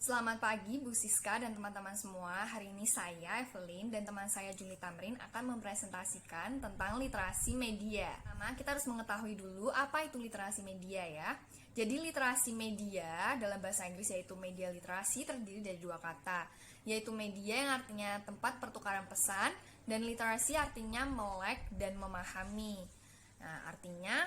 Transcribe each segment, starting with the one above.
Selamat pagi Bu Siska dan teman-teman semua. Hari ini saya, Evelyn, dan teman saya Juli Tamrin akan mempresentasikan tentang literasi media. Pertama, kita harus mengetahui dulu apa itu literasi media ya. Jadi literasi media dalam bahasa Inggris yaitu media literasi terdiri dari dua kata, yaitu media yang artinya tempat pertukaran pesan dan literasi artinya melek dan memahami. Nah, artinya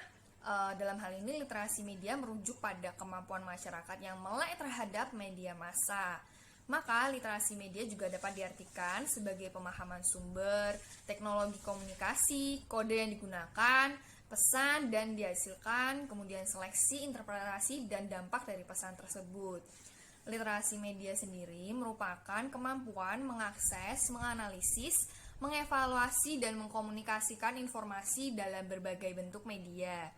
dalam hal ini literasi media merujuk pada kemampuan masyarakat yang melek terhadap media massa. Maka literasi media juga dapat diartikan sebagai pemahaman sumber, teknologi komunikasi, kode yang digunakan, pesan dan dihasilkan, kemudian seleksi, interpretasi, dan dampak dari pesan tersebut. Literasi media sendiri merupakan kemampuan mengakses, menganalisis, mengevaluasi, dan mengkomunikasikan informasi dalam berbagai bentuk media.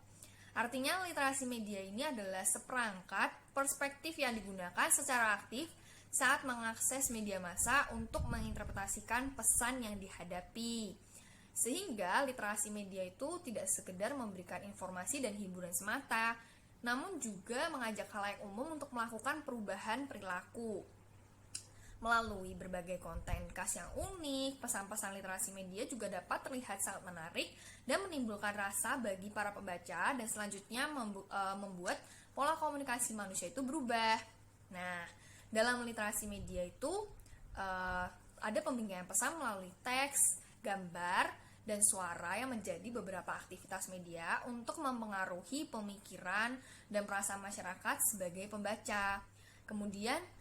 Artinya literasi media ini adalah seperangkat perspektif yang digunakan secara aktif saat mengakses media massa untuk menginterpretasikan pesan yang dihadapi. Sehingga literasi media itu tidak sekedar memberikan informasi dan hiburan semata, namun juga mengajak khalayak umum untuk melakukan perubahan perilaku. Melalui berbagai konten khas yang unik, pesan-pesan literasi media juga dapat terlihat sangat menarik dan menimbulkan rasa bagi para pembaca dan selanjutnya membuat pola komunikasi manusia itu berubah. Nah, dalam literasi media itu ada pembingkaian pesan melalui teks, gambar, dan suara yang menjadi beberapa aktivitas media untuk mempengaruhi pemikiran dan perasaan masyarakat sebagai pembaca. Kemudian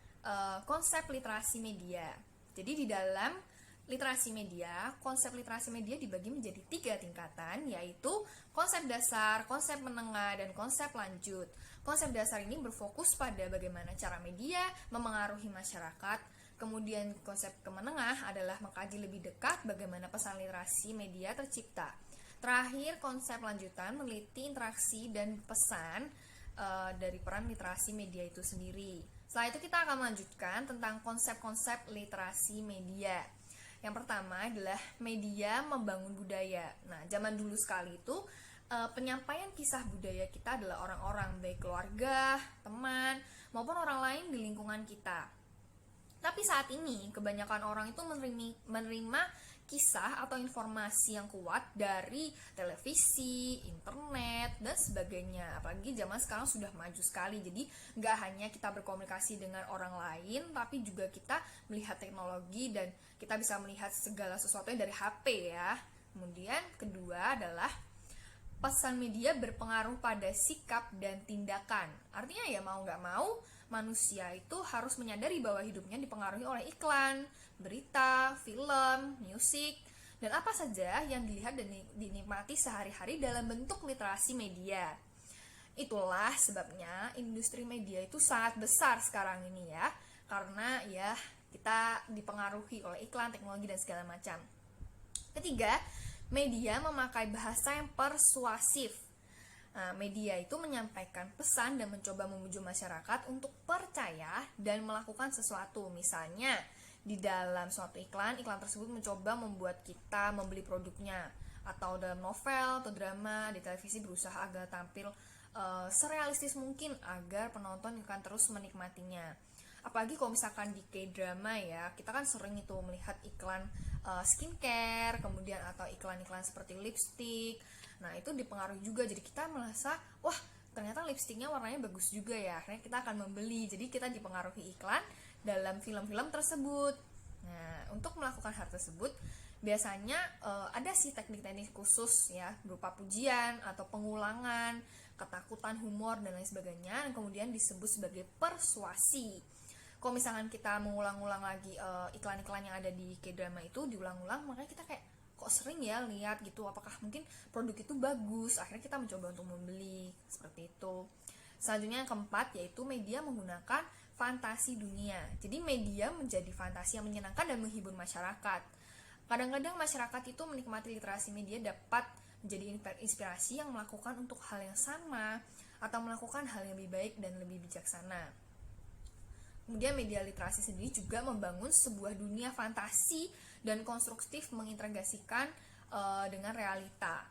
konsep literasi media. Jadi di dalam literasi media, konsep literasi media dibagi menjadi 3 tingkatan, yaitu konsep dasar, konsep menengah, dan konsep lanjut. Konsep dasar ini berfokus pada bagaimana cara media memengaruhi masyarakat. Kemudian konsep kemenengah adalah mengkaji lebih dekat bagaimana pesan literasi media tercipta. Terakhir, konsep lanjutan meneliti interaksi dan pesan dari peran literasi media itu sendiri. Setelah itu kita akan melanjutkan tentang konsep-konsep literasi media. Yang pertama adalah media membangun budaya. Nah, zaman dulu sekali itu penyampaian kisah budaya kita adalah orang-orang, baik keluarga, teman, maupun orang lain di lingkungan kita. Tapi saat ini kebanyakan orang itu menerima kisah atau informasi yang kuat dari televisi, internet, dan sebagainya. Apalagi zaman sekarang sudah maju sekali, jadi nggak hanya kita berkomunikasi dengan orang lain, tapi juga kita melihat teknologi dan kita bisa melihat segala sesuatunya dari HP ya. Kemudian kedua adalah pesan media berpengaruh pada sikap dan tindakan. Artinya ya mau nggak mau, manusia itu harus menyadari bahwa hidupnya dipengaruhi oleh iklan, berita, film, musik, dan apa saja yang dilihat dan dinikmati sehari-hari dalam bentuk literasi media. Itulah sebabnya industri media itu sangat besar sekarang ini ya, karena ya kita dipengaruhi oleh iklan, teknologi, dan segala macam. Ketiga, media memakai bahasa yang persuasif. Nah, media itu menyampaikan pesan dan mencoba memujuk masyarakat untuk percaya dan melakukan sesuatu. Misalnya, di dalam suatu iklan tersebut mencoba membuat kita membeli produknya. Atau dalam novel atau drama di televisi berusaha agar tampil serealistis mungkin agar penonton akan terus menikmatinya. Apalagi kalau misalkan di K-drama ya, kita kan sering itu melihat iklan skincare, kemudian atau iklan-iklan seperti lipstick. Nah, itu dipengaruhi juga, jadi kita merasa, wah ternyata lipstiknya warnanya bagus juga ya, akhirnya kita akan membeli. Jadi kita dipengaruhi iklan dalam film-film tersebut. Nah, untuk melakukan hal tersebut, biasanya ada sih teknik-teknik khusus ya, berupa pujian atau pengulangan, ketakutan, humor, dan lain sebagainya, yang kemudian disebut sebagai persuasi. Kalau misalkan kita mengulang-ulang lagi iklan-iklan yang ada di K-drama itu diulang-ulang, makanya kita kayak kok sering ya lihat gitu, apakah mungkin produk itu bagus, akhirnya kita mencoba untuk membeli, seperti itu. Selanjutnya yang keempat yaitu media menggunakan fantasi dunia. Jadi media menjadi fantasi yang menyenangkan dan menghibur masyarakat. Kadang-kadang masyarakat itu menikmati literasi media dapat menjadi inspirasi yang melakukan untuk hal yang sama atau melakukan hal yang lebih baik dan lebih bijaksana. Kemudian media literasi sendiri juga membangun sebuah dunia fantasi dan konstruktif mengintegrasikan dengan realita.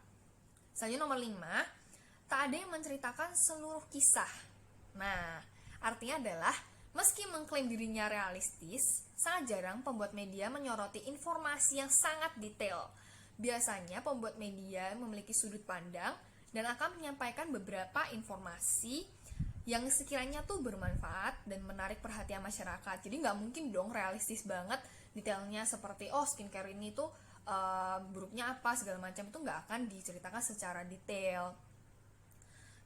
Selanjutnya nomor 5, tak ada yang menceritakan seluruh kisah. Nah, artinya adalah Meski mengklaim dirinya realistis, sangat jarang pembuat media menyoroti informasi yang sangat detail. Biasanya pembuat media memiliki sudut pandang dan akan menyampaikan beberapa informasi yang sekiranya tuh bermanfaat dan menarik perhatian masyarakat. Jadi nggak mungkin dong realistis banget detailnya seperti skincare ini tuh buruknya apa segala macam, itu nggak akan diceritakan secara detail.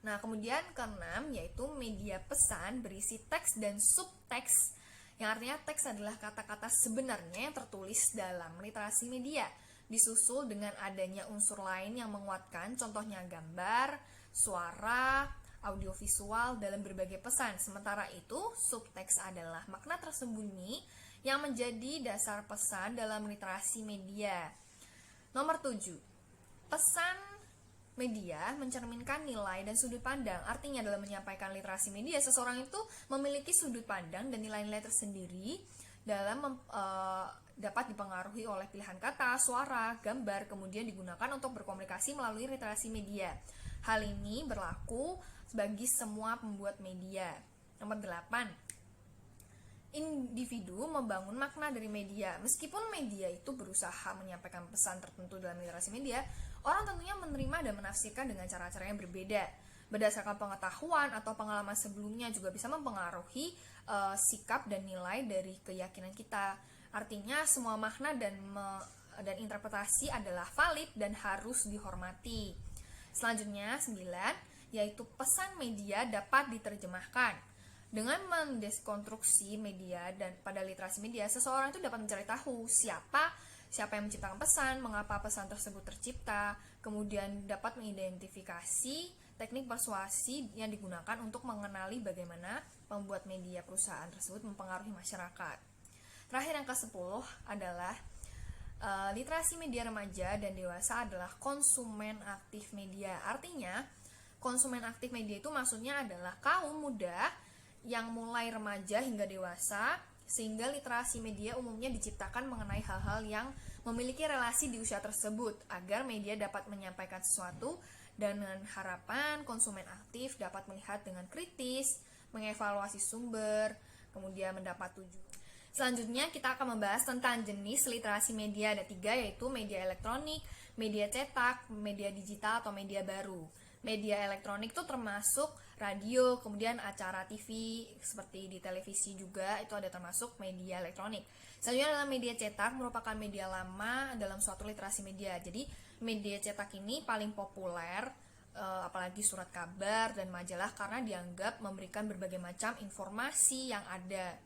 Nah, kemudian keenam yaitu media pesan berisi teks dan subteks, yang artinya teks adalah kata-kata sebenarnya yang tertulis dalam literasi media, disusul dengan adanya unsur lain yang menguatkan, contohnya gambar, suara, audiovisual dalam berbagai pesan. Sementara itu, subteks adalah makna tersembunyi yang menjadi dasar pesan dalam literasi media. Nomor 7. Pesan media mencerminkan nilai dan sudut pandang. Artinya dalam menyampaikan literasi media, seseorang itu memiliki sudut pandang dan nilai-nilai tersendiri dalam dapat dipengaruhi oleh pilihan kata, suara, gambar, kemudian digunakan untuk berkomunikasi melalui literasi media. Hal ini berlaku bagi semua pembuat media. Nomor 8. Individu membangun makna dari media. Meskipun media itu berusaha menyampaikan pesan tertentu dalam literasi media, orang tentunya menerima dan menafsirkan dengan cara-cara yang berbeda. Berdasarkan pengetahuan atau pengalaman sebelumnya juga bisa mempengaruhi sikap dan nilai dari keyakinan kita. Artinya semua makna dan interpretasi adalah valid dan harus dihormati. Selanjutnya 9, yaitu pesan media dapat diterjemahkan. Dengan mendeskonstruksi media dan pada literasi media, seseorang itu dapat mencari tahu siapa yang menciptakan pesan, mengapa pesan tersebut tercipta, kemudian dapat mengidentifikasi teknik persuasi yang digunakan untuk mengenali bagaimana pembuat media perusahaan tersebut mempengaruhi masyarakat. Terakhir yang ke-10 adalah literasi media remaja dan dewasa adalah konsumen aktif media. Artinya, konsumen aktif media itu maksudnya adalah kaum muda yang mulai remaja hingga dewasa, sehingga literasi media umumnya diciptakan mengenai hal-hal yang memiliki relasi di usia tersebut, agar media dapat menyampaikan sesuatu dan dengan harapan konsumen aktif dapat melihat dengan kritis, mengevaluasi sumber, kemudian mendapat tujuan. Selanjutnya kita akan membahas tentang jenis literasi media. Ada 3, yaitu media elektronik, media cetak, media digital atau media baru. Media elektronik itu termasuk radio, kemudian acara TV seperti di televisi juga, itu ada termasuk media elektronik. Selanjutnya adalah media cetak, merupakan media lama dalam suatu literasi media. Jadi media cetak ini paling populer, apalagi surat kabar dan majalah, karena dianggap memberikan berbagai macam informasi yang ada.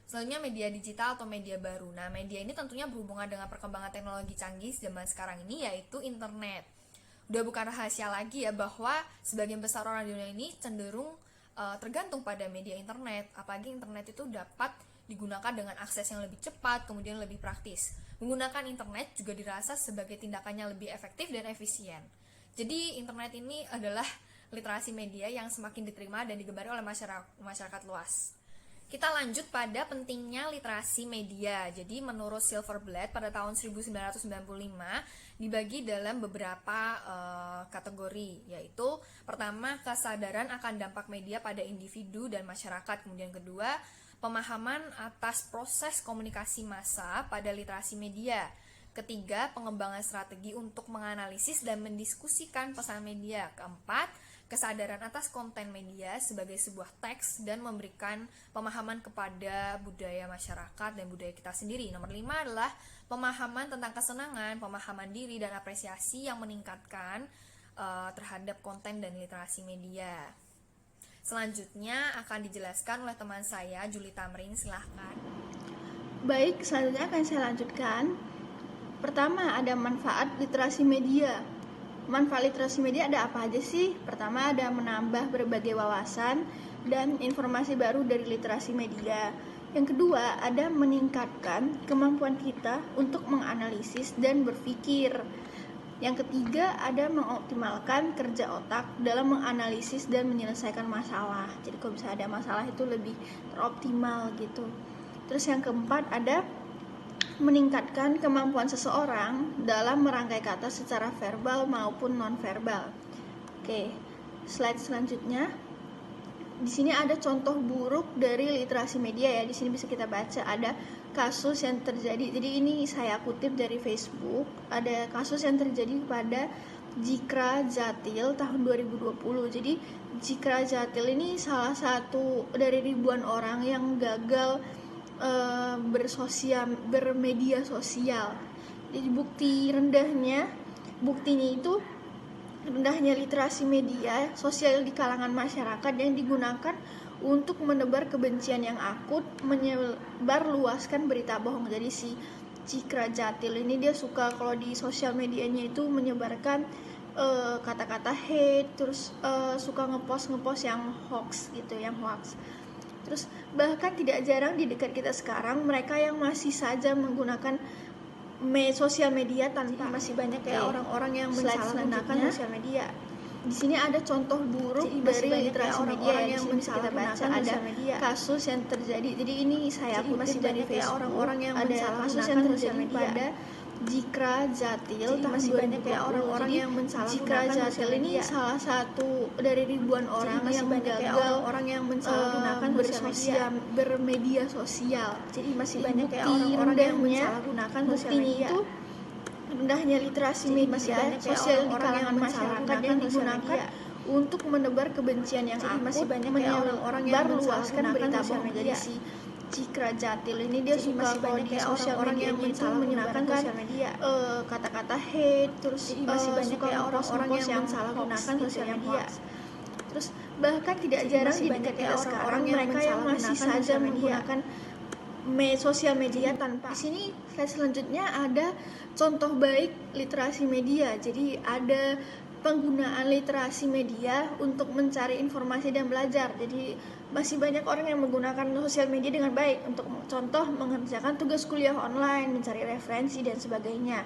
Selanjutnya media digital atau media baru. Nah, media ini tentunya berhubungan dengan perkembangan teknologi canggih zaman sekarang ini, yaitu internet. Udah bukan rahasia lagi ya bahwa sebagian besar orang di dunia ini cenderung tergantung pada media internet. Apalagi internet itu dapat digunakan dengan akses yang lebih cepat, kemudian lebih praktis. Menggunakan internet juga dirasa sebagai tindakannya lebih efektif dan efisien. Jadi internet ini adalah literasi media yang semakin diterima dan digemari oleh masyarakat luas. Kita lanjut pada pentingnya literasi media. Jadi menurut Silverberg pada tahun 1995 dibagi dalam beberapa kategori, yaitu pertama, kesadaran akan dampak media pada individu dan masyarakat. Kemudian kedua, pemahaman atas proses komunikasi massa pada literasi media. Ketiga, pengembangan strategi untuk menganalisis dan mendiskusikan pesan media. Keempat, kesadaran atas konten media sebagai sebuah teks dan memberikan pemahaman kepada budaya masyarakat dan budaya kita sendiri. Nomor 5 adalah pemahaman tentang kesenangan, pemahaman diri, dan apresiasi yang meningkatkan terhadap konten dan literasi media. Selanjutnya akan dijelaskan oleh teman saya, Julie Tamrin, silahkan. Baik, selanjutnya akan saya lanjutkan. Pertama, ada manfaat literasi media. Manfaat literasi media ada apa aja sih? Pertama, ada menambah berbagai wawasan dan informasi baru dari literasi media. Yang kedua, ada meningkatkan kemampuan kita untuk menganalisis dan berpikir. Yang ketiga, ada mengoptimalkan kerja otak dalam menganalisis dan menyelesaikan masalah. Jadi kalau bisa ada masalah itu lebih teroptimal gitu. Terus yang keempat, ada meningkatkan kemampuan seseorang dalam merangkai kata secara verbal maupun non-verbal. Oke, slide selanjutnya. Di sini ada contoh buruk dari literasi media ya. Di sini bisa kita baca ada kasus yang terjadi. Jadi ini saya kutip dari Facebook. Ada kasus yang terjadi kepada Jikra Jatil tahun 2020. Jadi Jikra Jatil ini salah satu dari ribuan orang yang gagal bermedia sosial. Jadi buktinya itu rendahnya literasi media sosial di kalangan masyarakat yang digunakan untuk menebar kebencian yang akut, menyebarluaskan berita bohong. Jadi si Jikra Jatil ini dia suka kalau di sosial medianya itu menyebarkan kata-kata hate, terus suka ngepost yang hoax gitu, Terus bahkan tidak jarang di dekat kita sekarang mereka yang masih saja menggunakan sosial media tanpa masih banyak ya orang-orang yang mensalahgunakan sosial media. Di sini ada contoh buruk dari literasi media yang bisa kita baca. Ada kasus yang terjadi. Jadi ini saya kutip dari Facebook. Orang-orang yang ada kasus yang terjadi pada Jikra Jatil tahun 2020. Orang-orang yang mensalahgunakan Jatil ini salah satu dari ribuan orang yang gagal bermedia sosial. Jadi masih banyak ya orang-orang yang mensalahgunakan sosial media. Itu rendahnya literasi media sosial di kalangan masyarakat yang digunakan untuk menebar kebencian yang akut, menyebarluaskan berita bohong. Jadi si Jikra Jatil ini dia suka kalau di sosial media itu menyebarkan kata-kata hate, terus suka orang-orang yang mensalahgunakan sosial media. Terus bahkan tidak jarang di dekat kita sekarang mereka yang masih saja menggunakan sosial media tanpa. Di sini slide selanjutnya ada contoh baik literasi media. Jadi ada penggunaan literasi media untuk mencari informasi dan belajar. Jadi masih banyak orang yang menggunakan sosial media dengan baik untuk contoh mengerjakan tugas kuliah online, mencari referensi dan sebagainya.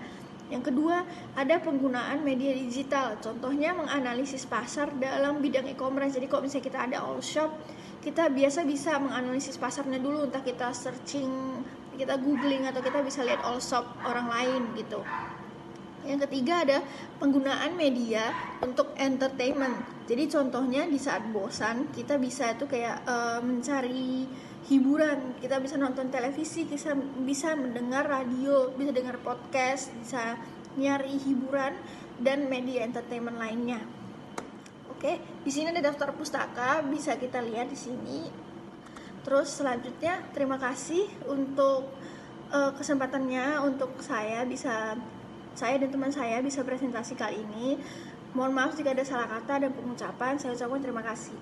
Yang kedua, ada penggunaan media digital. Contohnya menganalisis pasar dalam bidang e-commerce. Jadi kalau misalnya kita ada all shop, kita biasa bisa menganalisis pasarnya dulu, entah kita searching, kita googling, atau kita bisa lihat all shop orang lain gitu. Yang ketiga ada penggunaan media untuk entertainment. Jadi contohnya di saat bosan kita bisa tuh kayak mencari hiburan. Kita bisa nonton televisi, kita bisa mendengar radio, bisa dengar podcast, bisa nyari hiburan dan media entertainment lainnya. Oke, di sini ada daftar pustaka, bisa kita lihat di sini. Terus selanjutnya terima kasih untuk kesempatannya untuk saya dan teman saya bisa presentasi kali ini. Mohon maaf jika ada salah kata dan pengucapan. Saya ucapkan terima kasih.